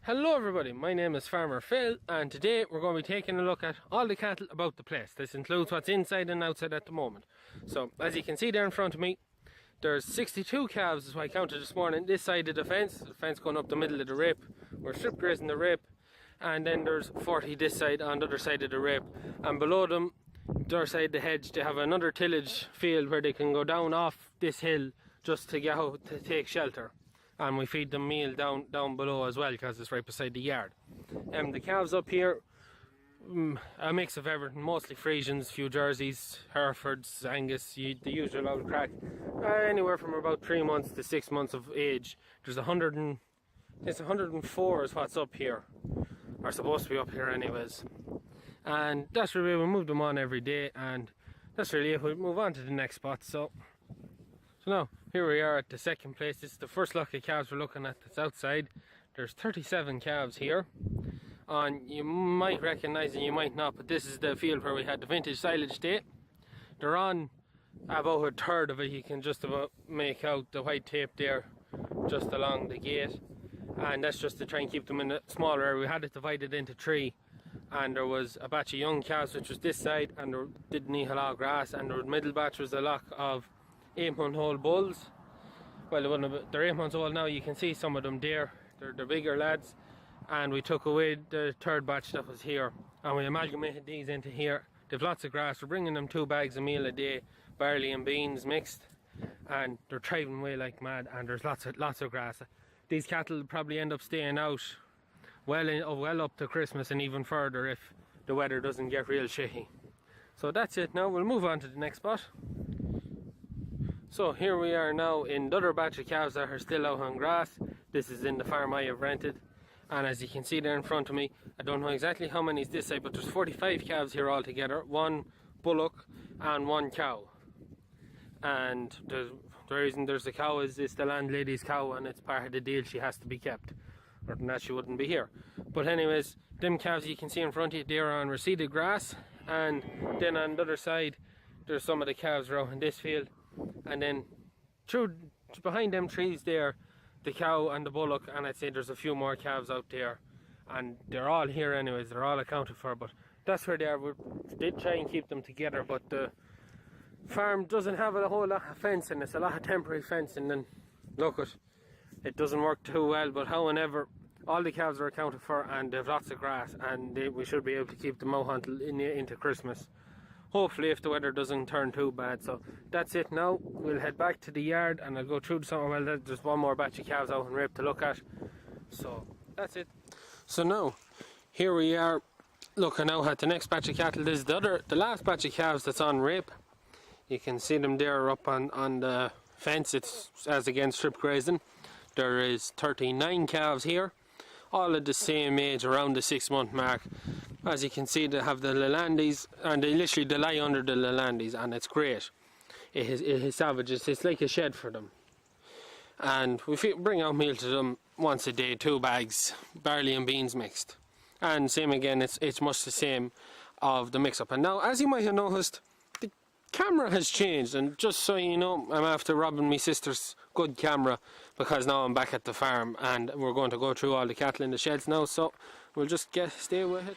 Hello everybody, my name is Farmer Phil and today we're going to be taking a look at all the cattle about the place. This includes what's inside and outside at the moment. So as you can see there in front of me, there's 62 calves is what I counted this morning this side of the fence going up the middle of the rip. We're strip grazing the rip, and then there's 40 this side on the other side of the rip, and below them, their side of the hedge, they have another tillage field where they can go down off this hill just to get out to take shelter. And we feed them meal down below as well because it's right beside the yard. The calves up here, a mix of everything, mostly Friesians, few Jerseys, Herefords, Angus, the usual old crack. Anywhere from about 3 months to 6 months of age. There's 104 is what's up here, or supposed to be up here anyways. And that's really, we move them on every day, and that's really it. We'll move on to the next spot. So now, here we are at the second place. This is the first lot of calves we're looking at that's outside. There's 37 calves here. And you might recognise and you might not, but this is the field where we had the vintage silage day. They're on about a third of it. You can just about make out the white tape there just along the gate. And that's just to try and keep them in a smaller area. We had it divided into 3. And there was a batch of young calves which was this side, and there didn't eat a lot of grass. And the middle batch was a lot of 8-month-old bulls. Well, they're 8 months old now. You can see some of them there. They're bigger lads. And we took away the third batch that was here, and we amalgamated these into here. They've lots of grass. We're bringing them 2 bags of meal a day, barley and beans mixed, and they're thriving away like mad. And there's lots of grass. These cattle will probably end up staying out well up to Christmas and even further if the weather doesn't get real shitty. So that's it. Now we'll move on to the next spot. So here we are now in the other batch of calves that are still out on grass. This is in the farm I have rented, and as you can see there in front of me, I don't know exactly how many is this side, but there's 45 calves here altogether. 1 bullock and 1 cow. And the reason there's a cow is it's the landlady's cow, and it's part of the deal. She has to be kept, or than that she wouldn't be here. But anyways, them calves you can see in front of you, they're on reseeded grass. And then on the other side, there's some of the calves are out in this field. And then through behind them trees there, the cow and the bullock, and I'd say there's a few more calves out there, and they're all here anyways. They're all accounted for, but that's where they are. We did try and keep them together, but the farm doesn't have a whole lot of fencing. It's a lot of temporary fencing, and look, it doesn't work too well. But however, all the calves are accounted for, and they've lots of grass, and we should be able to keep them out until into Christmas. Hopefully, if the weather doesn't turn too bad. So that's it now. We'll head back to the yard and I'll go through something. Well, there's one more batch of calves out in Rip to look at. So that's it. So now, here we are looking now at the next batch of cattle. This is the last batch of calves that's on Rip. You can see them there up on the fence. It's as against strip grazing. There is 39 calves here, all at the same age, around the 6-month mark. As you can see, they have the Lelandis, and they lie under the Lelandis, and it's great. It is savages. It's like a shed for them. And we bring out meal to them once a day, 2 bags, barley and beans mixed. And same again, it's much the same of the mix-up. And now, as you might have noticed, the camera has changed, and just so you know, I'm after robbing my sister's good camera because now I'm back at the farm and we're going to go through all the cattle in the sheds now, so we'll just stay with it.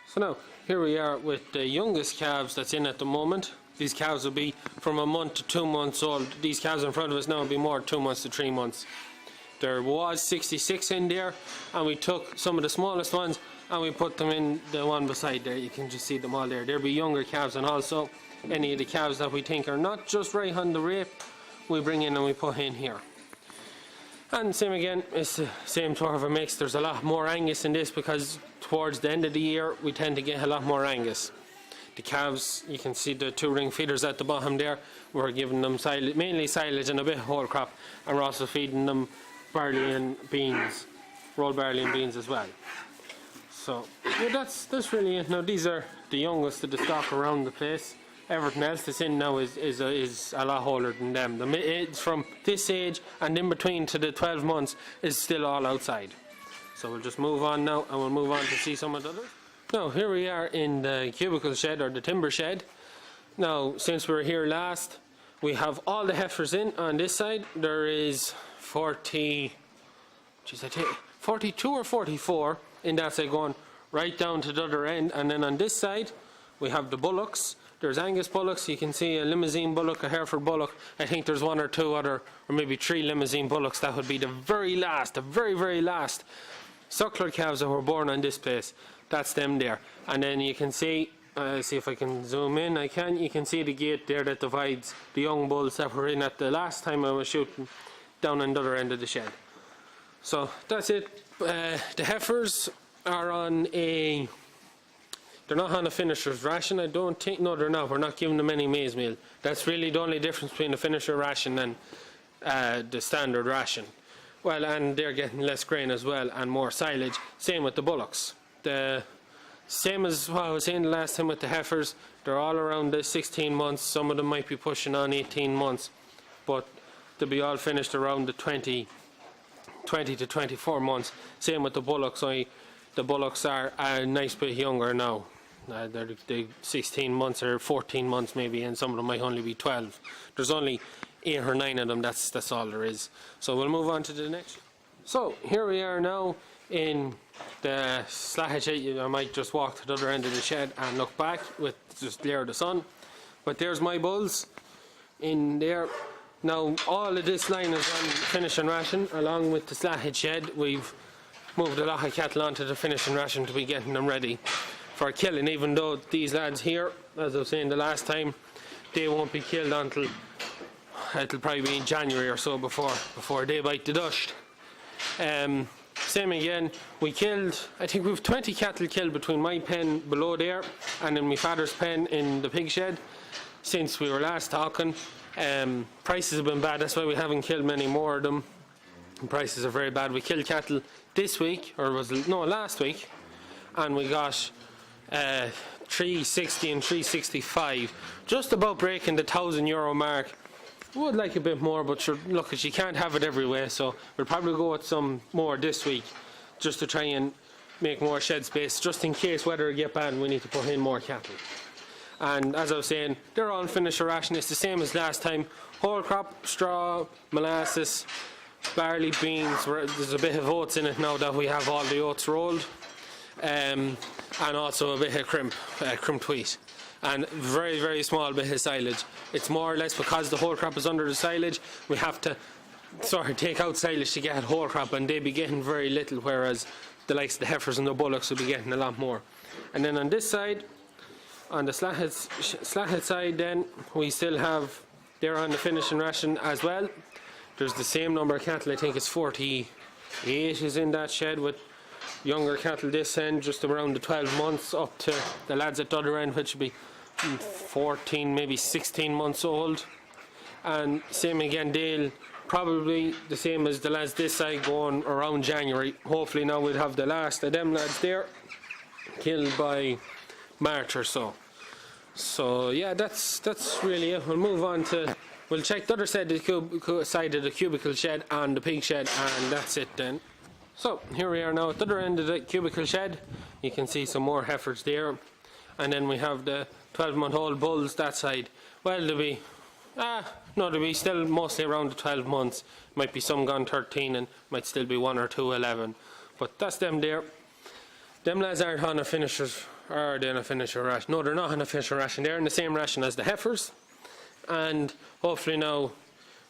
So now, here we are with the youngest calves that's in at the moment. These calves will be from a month to 2 months old. These calves in front of us now will be more 2 months to 3 months. There was 66 in there, and we took some of the smallest ones and we put them in the one beside there. You can just see them all there. There'll be younger calves, and also any of the calves that we think are not just right on the rape, we bring in and we put in here. And same again, it's the same sort of a mix. There's a lot more Angus in this because towards the end of the year we tend to get a lot more Angus. The calves, you can see the 2 ring feeders at the bottom there. We're giving them silage, mainly silage and a bit of whole crop, and we're also feeding them barley and beans, rolled barley and beans as well. So yeah, that's really it. Now these are the youngest of the stock around the place. Everything else that's in now is a lot older than them. It's from this age and in between to the 12 months is still all outside. So we'll just move on now, and we'll move on to see some of the others. Now here we are in the cubicle shed, or the timber shed. Now since we were here last, we have all the heifers in on this side. There is 40, geez, I take 42 or 44 in that side going right down to the other end. And then on this side, we have the bullocks. There's Angus bullocks. You can see a Limousin bullock, a Hereford bullock. I think there's one or two other, or maybe 3 Limousin bullocks. That would be the very last, the very, very last suckler calves that were born on this place. That's them there. And then you can see, see if I can zoom in. I can. You can see the gate there that divides the young bulls that were in at the last time I was shooting down on the other end of the shed. So that's it. The heifers are on a... They're not on a finisher's ration, I don't think. No, they're not. We're not giving them any maize meal. That's really the only difference between a finisher ration and the standard ration. Well, and they're getting less grain as well and more silage. Same with the bullocks. The same as what I was saying the last time with the heifers. They're all around the 16 months. Some of them might be pushing on 18 months. But they'll be all finished around the 20 to 24 months. Same with the bullocks. The bullocks are a nice bit younger now. They're 16 months or 14 months maybe, and some of them might only be 12. There's only 8 or 9 of them, that's all there is. So we'll move on to the next. So here we are now in the Slahead shed. I might just walk to the other end of the shed and look back with just glare of the sun. But there's my bulls in there. Now all of this line is on finishing ration along with the Slahead shed. We've moved a lot of cattle onto the finishing ration to be getting them ready for killing, even though these lads here, as I was saying the last time, they won't be killed until it'll probably be in January or so before they bite the dust. Same again, we killed, I think we've 20 cattle killed between my pen below there and in my father's pen in the pig shed since we were last talking. Prices have been bad, that's why we haven't killed many more of them. Prices are very bad. We killed cattle this week, or last week, and we got 360 and 365, just about breaking the €1,000 mark. Would like a bit more, but sure, look, you can't have it every way, so we'll probably go with some more this week just to try and make more shed space, just in case weather get bad and we need to put in more cattle. And as I was saying, they're all finished ration. It's the same as last time. Whole crop, straw, molasses, barley, beans. There's a bit of oats in it now that we have all the oats rolled, and also a bit of crimped wheat, and very, very small bit of silage. It's more or less because the whole crop is under the silage, we have to sort of take out silage to get whole crop, and they be getting very little, whereas the likes of the heifers and the bullocks will be getting a lot more. And then on this side, on the Slahead side, then we still have, they're on the finishing ration as well. There's the same number of cattle. I think it's 48 is in that shed, with younger cattle this end just around the 12 months up to the lads at the other end, which would be 14, maybe 16 months old. And same again, they'll probably the same as the lads this side going around January. Hopefully now we'll have the last of them lads there killed by March or so. So yeah, that's really it. We'll move on to, we'll check the other side of the cubicle shed and the pig shed, and that's it then. So here we are now at the other end of the cubicle shed. You can see some more heifers there, and then we have the 12-month-old bulls that side. Well, they'll be they'll be still mostly around the 12 months. Might be some gone 13 and might still be 1 or 2 11. But that's them there. Them lads aren't on a finisher's, or they're on a finisher ration. No, they're not on a finisher ration. They're in the same ration as the heifers. And hopefully now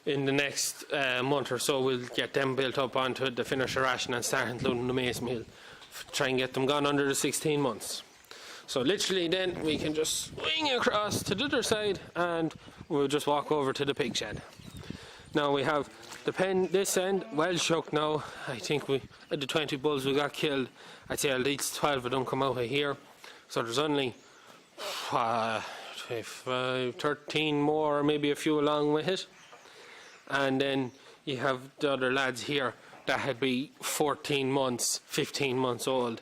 in the next month or so we'll get them built up onto the finisher ration and start including the maize meal. Try and get them gone under the 16 months. So literally then we can just swing across to the other side and we'll just walk over to the pig shed. Now we have the pen this end well shook now. I think we, the 20 bulls we got killed, I'd say at least 12 of them come out of here. So there's only 13 more, maybe a few along with it. And then you have the other lads here that had be 14 months, 15 months old.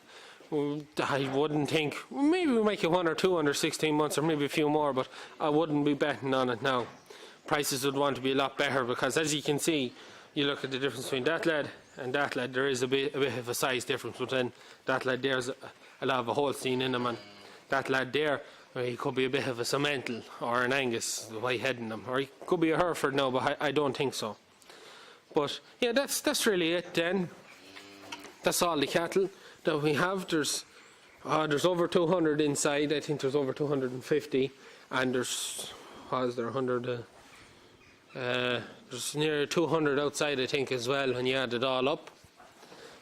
I wouldn't think, maybe we might get 1 or 2 under 16 months or maybe a few more, but I wouldn't be betting on it now. Prices would want to be a lot better because, as you can see, you look at the difference between that lad and that lad, there is a bit of a size difference, but then that lad there's a lot of a Holstein in him, and that lad there, he could be a bit of a Simmental or an Angus, the white head in them, or he could be a Hereford now, but I don't think so. But yeah, that's really it then. that's all the cattle that we have. There's over 200 inside. I think there's over 250, and there's 100. There's near 200 outside, I think, as well when you add it all up.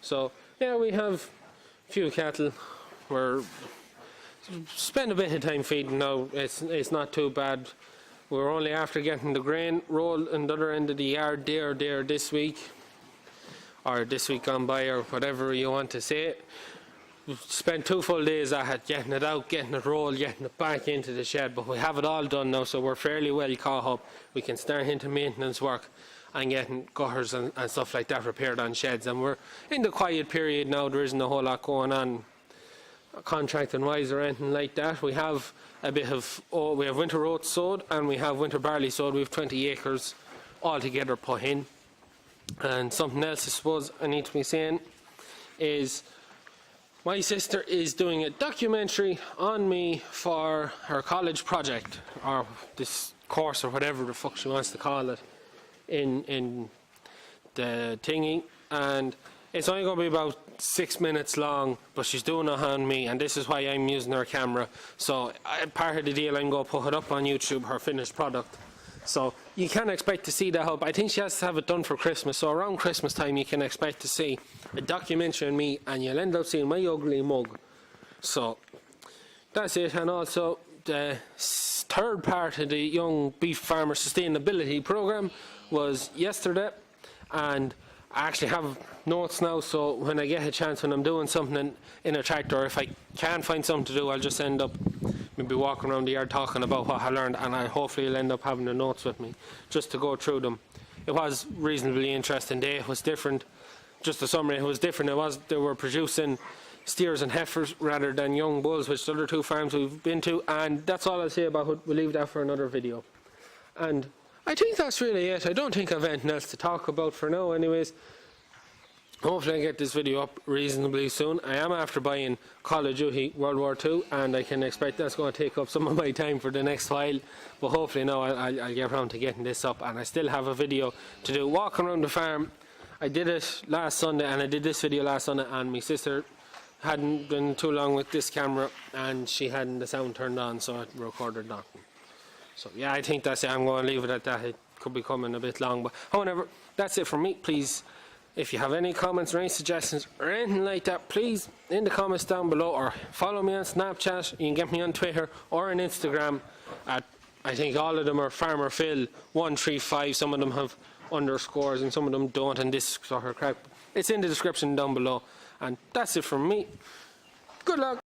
So yeah, we have a few cattle. We're spend a bit of time feeding now. It's not too bad. We're only after getting the grain rolled in the other end of the yard there this week, or this week gone by, or whatever you want to say it. We've spent 2 full days at it, getting it out, getting it rolled, getting it back into the shed, but we have it all done now, so we're fairly well caught up. We can start into maintenance work and getting gutters and stuff like that repaired on sheds, and we're in the quiet period now. There isn't a whole lot going on contracting wise or anything like that. We have a bit of we have winter oats sowed and we have winter barley sowed. We have 20 acres altogether put in. And something else I suppose I need to be saying is my sister is doing a documentary on me for her college project, or this course, or whatever the fuck she wants to call it, in the thingy, and it's only going to be about 6 minutes long, but she's doing it on me, and this is why I'm using her camera. So part of the deal, I'm going to put it up on YouTube, her finished product. So you can expect to see that up. I think she has to have it done for Christmas, so around Christmas time you can expect to see a documentary on me, and you'll end up seeing my ugly mug. So that's it. And also the third part of the Young Beef Farmer Sustainability Programme was yesterday, and I actually have notes now, so when I get a chance, when I'm doing something in a tractor, if I can't find something to do, I'll just end up maybe walking around the yard talking about what I learned, and hopefully I'll end up having the notes with me just to go through them. It was a reasonably interesting day. It was different. Just a summary, it was different. They were producing steers and heifers rather than young bulls, which the other 2 farms we've been to, and that's all I'll say about it. We'll leave that for another video. And I think that's really it. I don't think I've anything else to talk about for now anyways. Hopefully I get this video up reasonably soon. I am after buying Call of Duty World War II, and I can expect that's going to take up some of my time for the next while, but hopefully now I'll get around to getting this up, and I still have a video to do walking around the farm. I did it last Sunday, and I did this video last Sunday, and my sister hadn't been too long with this camera, and she hadn't the sound turned on, so I recorded nothing. So yeah, I think that's it. I'm going to leave it at that. It could be coming a bit long, but however, that's it from me. Please, if you have any comments or any suggestions or anything like that, please in the comments down below, or follow me on Snapchat. You can get me on Twitter or on Instagram at, I think all of them are FarmerPhil135. Some of them have underscores and some of them don't, and this sort of crap. It's in the description down below. And that's it from me. Good luck.